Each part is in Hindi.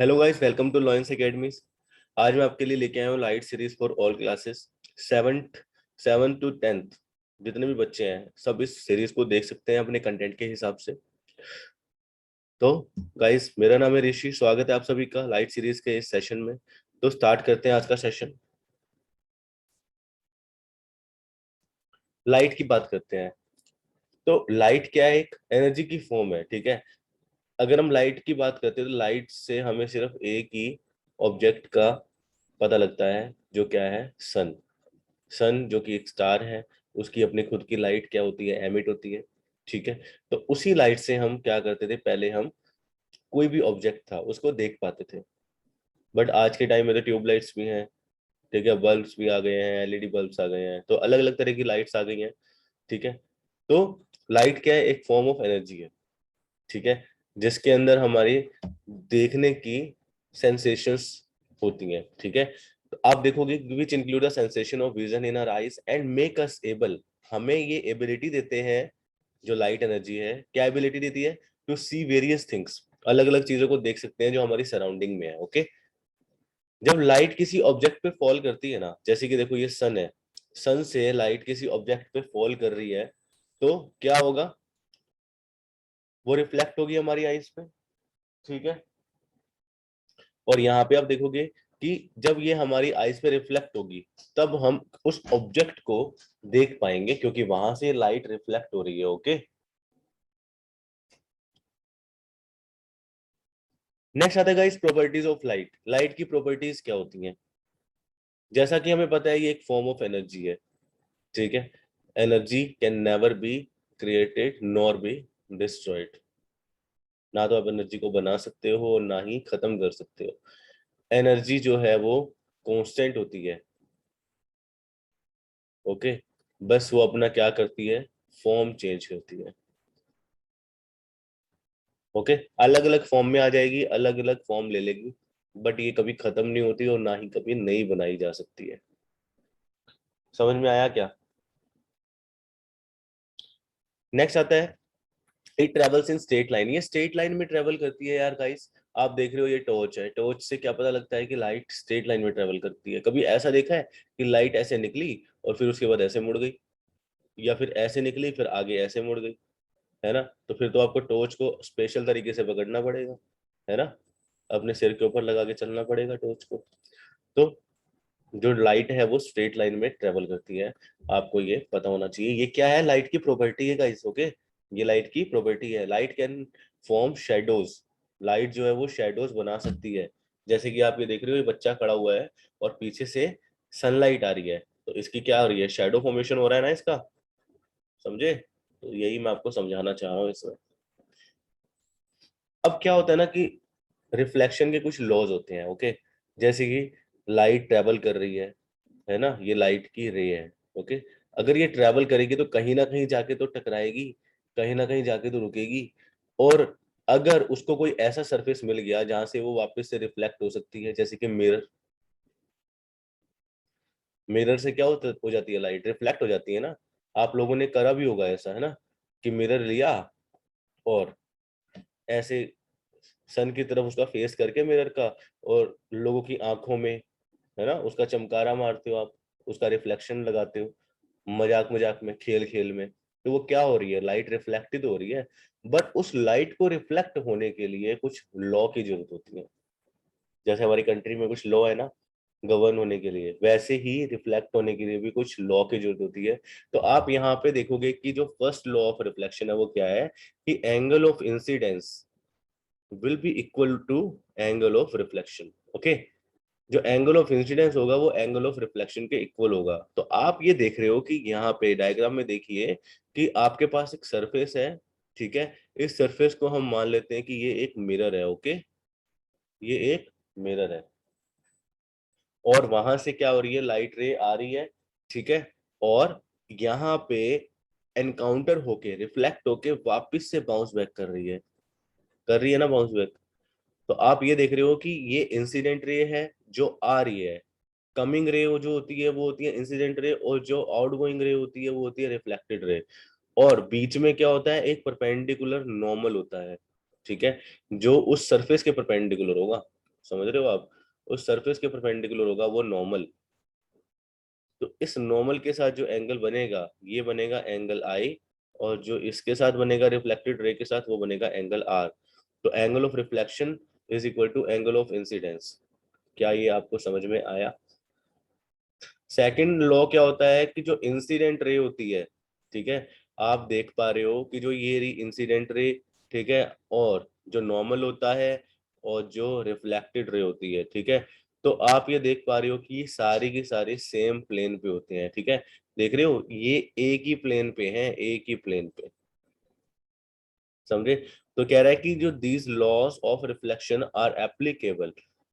Hello guys, welcome to Lions Academies. आज मैं आपके लिए लेके आया हूँ light series for all classes. Seven to tenth जितने भी बच्चे हैं सब इस सीरीज को देख सकते हैं अपने कंटेंट के हिसाब से। तो गाइस, मेरा नाम है ऋषि। स्वागत है आप सभी का लाइट सीरीज के इस सेशन में। तो स्टार्ट करते हैं आज का सेशन। लाइट की बात करते हैं। तो लाइट क्या है? एक एनर्जी की फॉर्म है, ठीक है। अगर हम लाइट की बात करते हैं तो लाइट से हमें सिर्फ एक ही ऑब्जेक्ट का पता लगता है, जो क्या है? सन। सन जो कि एक स्टार है, उसकी अपनी खुद की लाइट क्या होती है? एमिट होती है, ठीक है। तो उसी लाइट से हम क्या करते थे? पहले हम कोई भी ऑब्जेक्ट था उसको देख पाते थे। बट आज के टाइम में तो ट्यूब लाइट्स भी हैं, ठीक है, बल्ब्स भी आ गए हैं, एलईडी बल्ब्स आ गए हैं, तो अलग अलग तरह की लाइट्स आ गई हैं, ठीक है। तो लाइट क्या है? एक फॉर्म ऑफ एनर्जी है, ठीक है, जिसके अंदर हमारी देखने की सेंसेशंस होती हैं, ठीक है। तो आप देखोगे which include the sensation of vision in our eyes and make us able. हमें ये एबिलिटी देते हैं, जो लाइट एनर्जी है क्या एबिलिटी देती है? To see various things. अलग अलग चीजों को देख सकते हैं जो हमारी सराउंडिंग में है, ओके। जब लाइट किसी ऑब्जेक्ट पे फॉल करती है ना, जैसे कि देखो ये सन है, सन से लाइट किसी ऑब्जेक्ट पे फॉल कर रही है, तो क्या होगा? वो रिफ्लेक्ट होगी हमारी आईज पे, ठीक है। और यहाँ पे आप देखोगे कि जब ये हमारी आईज पे रिफ्लेक्ट होगी तब हम उस ऑब्जेक्ट को देख पाएंगे, क्योंकि वहां से लाइट रिफ्लेक्ट हो रही है, ओके। नेक्स्ट आता है guys properties of light. Light की प्रॉपर्टीज क्या होती हैं? जैसा कि हमें पता है ये एक फॉर्म ऑफ एनर्जी है, ठीक है। Energy can never be created nor be destroyed. ना तो आप एनर्जी को बना सकते हो और ना ही खत्म कर सकते हो। एनर्जी जो है वो कांस्टेंट होती है, ओके। बस वो अपना क्या करती है? फॉर्म चेंज करती है, ओके। अलग अलग फॉर्म में आ जाएगी, अलग अलग फॉर्म ले लेगी, बट ये कभी खत्म नहीं होती और ना ही कभी नई बनाई जा सकती है। समझ में आया क्या? नेक्स्ट आता है it travels in straight line. ये स्ट्रेट लाइन में ट्रेवल करती है यार गाइस। आप देख रहे हो ये टॉर्च है, टॉर्च से क्या पता लगता है कि लाइट स्ट्रेट लाइन में ट्रेवल करती है? कभी ऐसा देखा है कि लाइट ऐसे निकली और फिर उसके बाद ऐसे मुड़ गई, या फिर ऐसे निकली फिर आगे ऐसे मुड़ गई? है ना? तो फिर तो आपको टॉर्च को स्पेशल तरीके से पकड़ना पड़ेगा, है ना। अपने सिर के ऊपर लगा के चलना पड़ेगा टॉर्च को। तो जो लाइट है वो स्ट्रेट लाइन में ट्रेवल करती है, आपको ये पता होना चाहिए। ये क्या है? लाइट की प्रॉपर्टी है गाइस, ओके। ये लाइट की प्रॉपर्टी है। Light can form shadows. Light जो है वो शेडोज बना सकती है। जैसे कि आप ये देख रहे हो, ये बच्चा खड़ा हुआ है और पीछे से सनलाइट आ रही है, तो इसकी क्या हो रही है? शेडो फॉर्मेशन हो रहा है ना इसका, समझे? तो यही मैं आपको समझाना चाह रहा हूँ इसमें। अब क्या होता है ना कि रिफ्लेक्शन के कुछ लॉज होते हैं, ओके। जैसे कि लाइट ट्रेवल कर रही है ना, ये लाइट की रे है, ओके। अगर ये ट्रेवल करेगी तो कहीं ना कहीं जाके तो टकराएगी, कहीं ना कहीं जाके तो रुकेगी। और अगर उसको कोई ऐसा सरफेस मिल गया जहां से वो वापस से रिफ्लेक्ट हो सकती है, जैसे कि मिरर। मिरर से क्या हो जाती है? लाइट रिफ्लेक्ट हो जाती है ना। आप लोगों ने करा भी होगा ऐसा, है ना, कि मिरर लिया और ऐसे सन की तरफ उसका फेस करके मिरर का, और लोगों की आंखों में, है ना, उसका चमकारा मारते हो आप, उसका रिफ्लेक्शन लगाते हो, मजाक मजाक में, खेल खेल में। तो वो क्या हो रही है? लाइट रिफ्लेक्टेड हो रही है। बट उस लाइट को रिफ्लेक्ट होने के लिए कुछ लॉ की जरूरत होती है। जैसे हमारी कंट्री में कुछ लॉ है ना गवर्न होने के लिए, वैसे ही रिफ्लेक्ट होने के लिए भी कुछ लॉ की जरूरत होती है। तो आप यहाँ पे देखोगे कि जो फर्स्ट लॉ ऑफ रिफ्लेक्शन है वो क्या है? कि angle of incidence will be equal to angle of reflection, okay. जो एंगल ऑफ इंसिडेंस होगा वो एंगल ऑफ रिफ्लेक्शन के इक्वल होगा। तो आप ये देख रहे हो कि यहाँ पे डायग्राम में देखिए कि आपके पास एक सरफेस है, ठीक है। इस सरफेस को हम मान लेते हैं कि ये एक मिरर है, ओके। ये एक मिरर है और वहां से क्या हो रही है? लाइट रे आ रही है, ठीक है। और यहाँ पे एनकाउंटर होके, रिफ्लेक्ट होके वापस से बाउंस बैक कर रही है ना, बाउंस बैक। तो आप ये देख रहे हो कि ये इंसिडेंट रे है जो आ रही है। कमिंग रे जो होती है वो होती है इंसिडेंट रे, और जो आउटगोइंग रे होती है वो होती है रिफ्लेक्टेड रे। और बीच में क्या होता है? एक परपेंडिकुलर नॉर्मल होता है, ठीक है, जो उस सरफेस के परपेंडिकुलर होगा। समझ रहे हो आप? उस सरफेस के परपेंडिकुलर होगा वो नॉर्मल। तो इस नॉर्मल के साथ जो एंगल बनेगा ये बनेगा एंगल आई, और जो इसके साथ बनेगा रिफ्लेक्टेड रे के साथ वो बनेगा एंगल आर। तो angle of reflection is equal to angle of incidence. क्या ये आपको समझ में आया? सेकंड लॉ क्या होता है कि जो इंसिडेंट रे होती है, ठीक है, आप देख पा रहे हो कि जो ये रही इंसिडेंट रे, ठीक है, और जो नॉर्मल होता है और जो रिफ्लेक्टेड रे होती है, ठीक है, तो आप ये देख पा रहे हो कि ये सारी की सारी सेम प्लेन पे होते हैं, ठीक है, देख रहे हो ये एक ही प्लेन पे हैं, एक ही प्लेन पे, समझे? तो कह रहा है कि जो these laws of reflection are applicable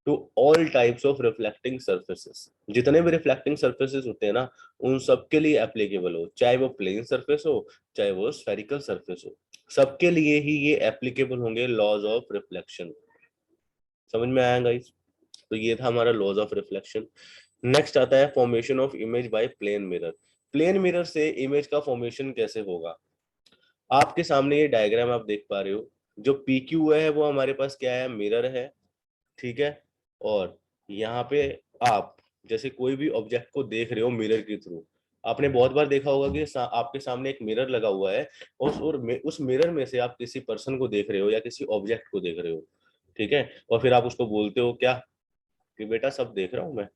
to all types of reflecting surfaces. जितने भी रिफ्लेक्टिंग सर्फेसेस होते हैं ना, उन सबके लिए एप्लीकेबल हो, चाहे वो प्लेन सरफेस हो चाहे वो स्फेरिकल सरफेस हो, सबके लिए ही ये एप्लीकेबल होंगे लॉज ऑफ रिफ्लेक्शन। समझ में आया गाइस? तो ये था हमारा लॉज ऑफ रिफ्लेक्शन। नेक्स्ट आता है formation of image by plane mirror. Plane mirror से इमेज का फॉर्मेशन कैसे होगा? आपके सामने ये डायग्राम आप देख पा रहे हो, जो पी क्यू है वो हमारे पास क्या है, मिरर है, ठीक है, और यहाँ पे आप जैसे कोई भी ऑब्जेक्ट को देख रहे हो मिरर के थ्रू, आपने बहुत बार देखा होगा कि आपके सामने एक मिरर लगा हुआ है, और उस मिरर में से आप किसी पर्सन को देख रहे हो या किसी ऑब्जेक्ट को देख रहे हो, ठीक है, और फिर आप उसको बोलते हो क्या, कि बेटा सब देख रहा हूं मैं,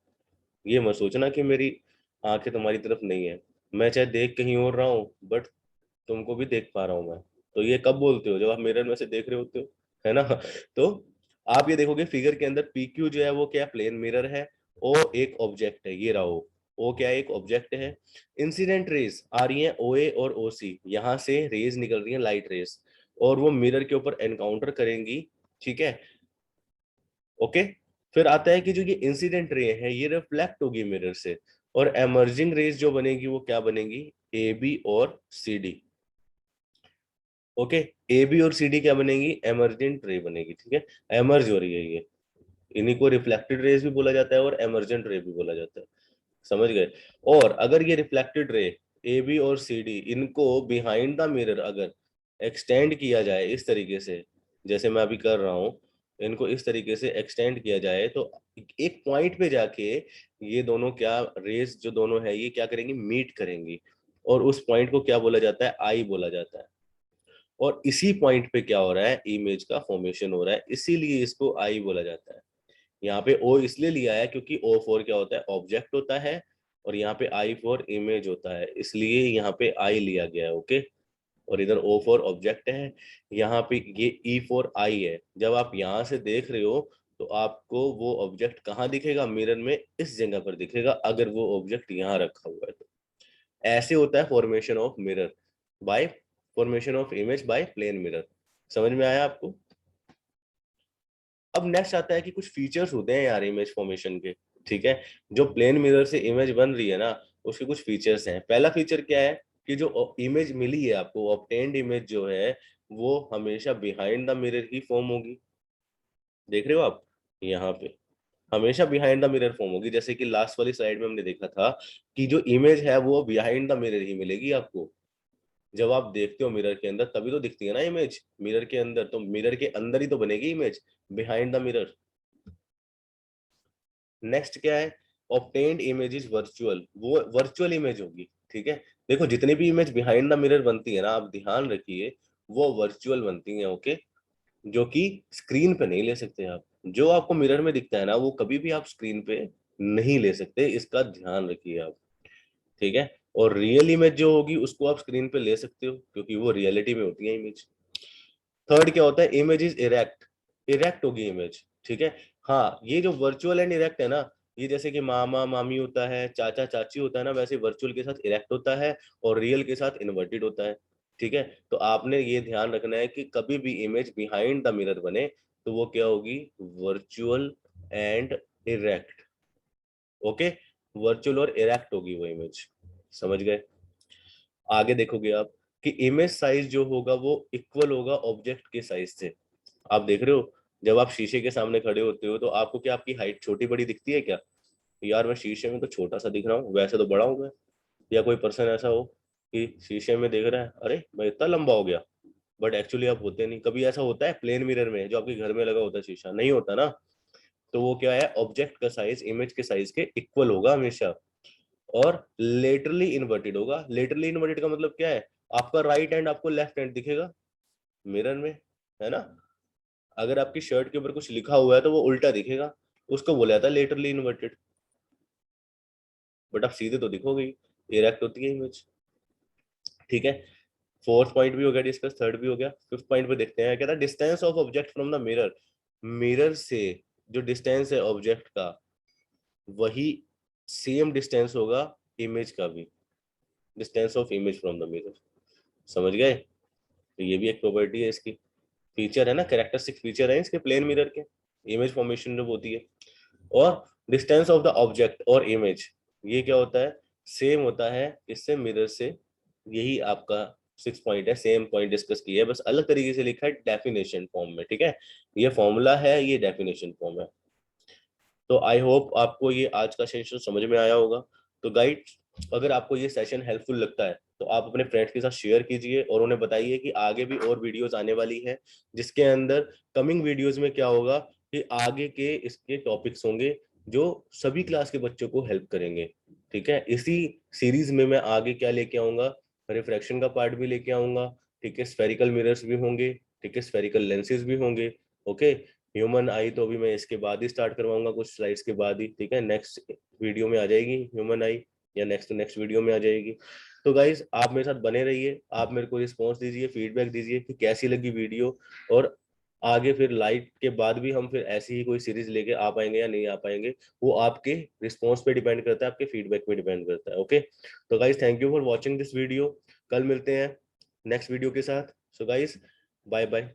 ये मत सोचना कि मेरी आंखें तुम्हारी तरफ नहीं है, मैं चाहे देख कहीं और रहा हूँ बट तुमको भी देख पा रहा हूं मैं। तो ये कब बोलते हो, जब आप मिरर में से देख रहे होते हो, है ना? तो आप ये देखोगे फिगर के अंदर पी क्यू जो है वो क्या, प्लेन मिरर है, ओ एक ऑब्जेक्ट है, ये रहा ओ क्या है, एक ऑब्जेक्ट है। इंसिडेंट रेज आ रही है ओ ए और ओ सी, यहाँ से रेज निकल रही है, लाइट रेज, और वो मिरर के ऊपर एनकाउंटर करेंगी, ठीक है, ओके। फिर आता है कि जो ये इंसिडेंट रे है ये रिफ्लेक्ट होगी मिरर से, और एमर्जिंग रेज जो बनेगी वो क्या बनेगी, ए बी और C D, okay. A B और सी डी क्या बनेगी, एमर्जेंट रे बनेगी, ठीक है, एमर्ज हो रही है ये, इन्हीं को रिफ्लेक्टेड रेज भी बोला जाता है और एमर्जेंट रे भी बोला जाता है, समझ गए? और अगर ये रिफ्लेक्टेड रे ए बी और सी डी इनको बिहाइंड द मिरर अगर एक्सटेंड किया जाए इस तरीके से, जैसे मैं अभी कर रहा हूं, इनको इस तरीके से एक्सटेंड किया जाए, तो एक पॉइंट पे जाके ये दोनों क्या, रेस जो दोनों है ये क्या करेंगी, मीट करेंगी, और उस पॉइंट को क्या बोला जाता है, आई बोला जाता है। और इसी पॉइंट पे क्या हो रहा है, इमेज का फॉर्मेशन हो रहा है, इसीलिए इसको आई बोला जाता है। यहाँ पे ओ इसलिए लिया है क्योंकि ओ फॉर क्या होता है, ऑब्जेक्ट होता है, और यहाँ पे आई फॉर इमेज होता है, इसलिए यहाँ पे आई लिया गया है, ओके। और इधर ओ फॉर ऑब्जेक्ट है, यहाँ पे ये ई फॉर आई है। जब आप यहाँ से देख रहे हो तो आपको वो ऑब्जेक्ट कहाँ दिखेगा, मिरर में इस जगह पर दिखेगा, अगर वो ऑब्जेक्ट यहाँ रखा हुआ है तो। ऐसे होता है formation of mirror by, formation of image by plane mirror. समझ में आया आपको? अब नेक्स्ट आता है कि कुछ फीचर्स होते हैं यार इमेज फॉर्मेशन के, ठीक है, जो प्लेन मिरर से इमेज बन रही है ना, उसके कुछ फीचर्स हैं। पहला फीचर क्या है कि जो इमेज मिली है आपको, ऑब्टेन्ड इमेज जो है वो हमेशा behind the mirror he form होगी, देख रहे हो आप यहाँ पे, हमेशा बिहाइंड द मिरर फॉर्म होगी। जैसे कि लास्ट वाली स्लाइड में हमने देखा था कि जो इमेज है वो बिहाइंड द मिरर ही मिलेगी आपको। जब आप देखते हो मिरर के अंदर तभी तो दिखती है ना इमेज, मिरर के अंदर, तो मिरर के अंदर ही तो बनेगी image, behind the mirror. Next क्या है, ऑब्टेन्ड इमेज इज वर्चुअल, वो वर्चुअल इमेज होगी, ठीक है। देखो जितनी भी इमेज बिहाइंड द मिरर बनती है ना, आप ध्यान रखिए, वो वर्चुअल बनती है, ओके, जो कि स्क्रीन पे नहीं ले सकते आप। जो आपको मिरर में दिखता है ना वो कभी भी आप स्क्रीन पे नहीं ले सकते, इसका ध्यान रखिए आप, ठीक है। और रियल इमेज जो होगी उसको आप स्क्रीन पे ले सकते हो क्योंकि वो रियलिटी में होती है इमेज। थर्ड क्या होता है, इमेज इज इरेक्ट, इरेक्ट होगी इमेज, ठीक है। हाँ, ये जो वर्चुअल एंड इरेक्ट है ना, ये जैसे कि मामा मामी होता है, चाचा चाची होता है ना, वैसे वर्चुअल के साथ इरेक्ट होता है और रियल के साथ इन्वर्टेड होता है, ठीक है। तो आपने ये ध्यान रखना है कि कभी भी इमेज बिहाइंड द मिरर बने तो वो क्या होगी, virtual and erect, okay, virtual और इरेक्ट होगी वो इमेज, समझ गए? आगे देखोगे आप कि इमेज साइज जो होगा वो इक्वल होगा ऑब्जेक्ट के साइज से। आप देख रहे हो जब आप शीशे के सामने खड़े होते हो तो आपको क्या आपकी हाइट छोटी बड़ी दिखती है क्या, यार मैं शीशे में तो छोटा सा दिख रहा हूँ, वैसे तो बड़ा हूँ मैं। या कोई पर्सन ऐसा हो कि शीशे में देख रहा है, अरे मैं इतना लंबा हो गया, बट एक्चुअली आप होते नहीं। कभी ऐसा होता है प्लेन मिरर में जो आपके घर में लगा होता है शीशा, नहीं होता ना। तो वो क्या है, ऑब्जेक्ट का साइज इमेज के साइज के इक्वल होगा हमेशा, और लेटरली इन्वर्टेड होगा। लेटरली इन्वर्टेड का मतलब क्या है, आपका राइट हैंड आपको लेफ्ट हैंड दिखेगा मिरर में, है ना। अगर आपकी शर्ट के ऊपर कुछ लिखा हुआ है तो वो उल्टा दिखेगा, उसको बोला जाता है लेटरली इन्वर्टेड। बट आप सीधे तो दिखोगे ही, इरेक्ट होती है इमेज। ठीक है, फोर्थ पॉइंट भी हो गया डिस्कस, थर्ड भी हो गया। फिफ्थ पॉइंट पे देखते हैं, कहता है distance of object from the mirror. Mirror से जो डिस्टेंस है ऑब्जेक्ट का, वही सेम डिस्टेंस होगा इमेज का भी, distance of image from the mirror. समझ गए। तो ये भी एक प्रॉपर्टी है इसकी, फीचर है ना, कैरेक्टरिस्टिक फीचर है इसके प्लेन मिरर के, इमेज फॉर्मेशन जो होती है। और डिस्टेंस ऑफ द ऑब्जेक्ट और इमेज, ये क्या होता है, सेम होता है इससे मिरर से। यही आपका 6 पॉइंट है, सेम पॉइंट डिस्कस किया है, बस अलग तरीके से लिखा है डेफिनेशन फॉर्म में। ठीक है, ये फॉर्मूला है, ये डेफिनेशन फॉर्म है। तो आई होप आपको ये आज का सेशन समझ में आया होगा। तो गाइड, अगर आपको ये सेशन हेल्पफुल लगता है तो आप अपने फ्रेंड्स के साथ शेयर कीजिए और उन्हें बताइए कि आगे भी और वीडियोस आने वाली हैं, जिसके अंदर कमिंग वीडियोस में क्या होगा कि आगे के इसके टॉपिक्स होंगे जो सभी क्लास के बच्चों को हेल्प करेंगे। ठीक है, इसी सीरीज में मैं आगे क्या लेके आऊंगा, रिफ्रैक्शन का पार्ट भी लेके आऊंगा। ठीक है, स्फेरिकल मिरर्स भी होंगे, ठीक है, स्फेरिकल लेंसेज भी होंगे। ओके, ह्यूमन आई तो अभी मैं इसके बाद ही स्टार्ट करवाऊंगा, कुछ स्लाइड्स के बाद ही। ठीक है, नेक्स्ट वीडियो में आ जाएगी ह्यूमन आई, या नेक्स्ट नेक्स्ट वीडियो में आ जाएगी। तो गाइज आप मेरे साथ बने रहिए, आप मेरे को रिस्पॉन्स दीजिए, फीडबैक दीजिए कि कैसी लगी वीडियो, और आगे फिर लाइव के बाद भी हम फिर ऐसी ही कोई सीरीज लेके आ पाएंगे या नहीं आ पाएंगे, वो आपके रिस्पॉन्स पे डिपेंड करता है, आपके फीडबैक पे डिपेंड करता है। ओके, तो guys thank you for watching this video. कल मिलते हैं नेक्स्ट वीडियो के साथ। So guys, bye bye.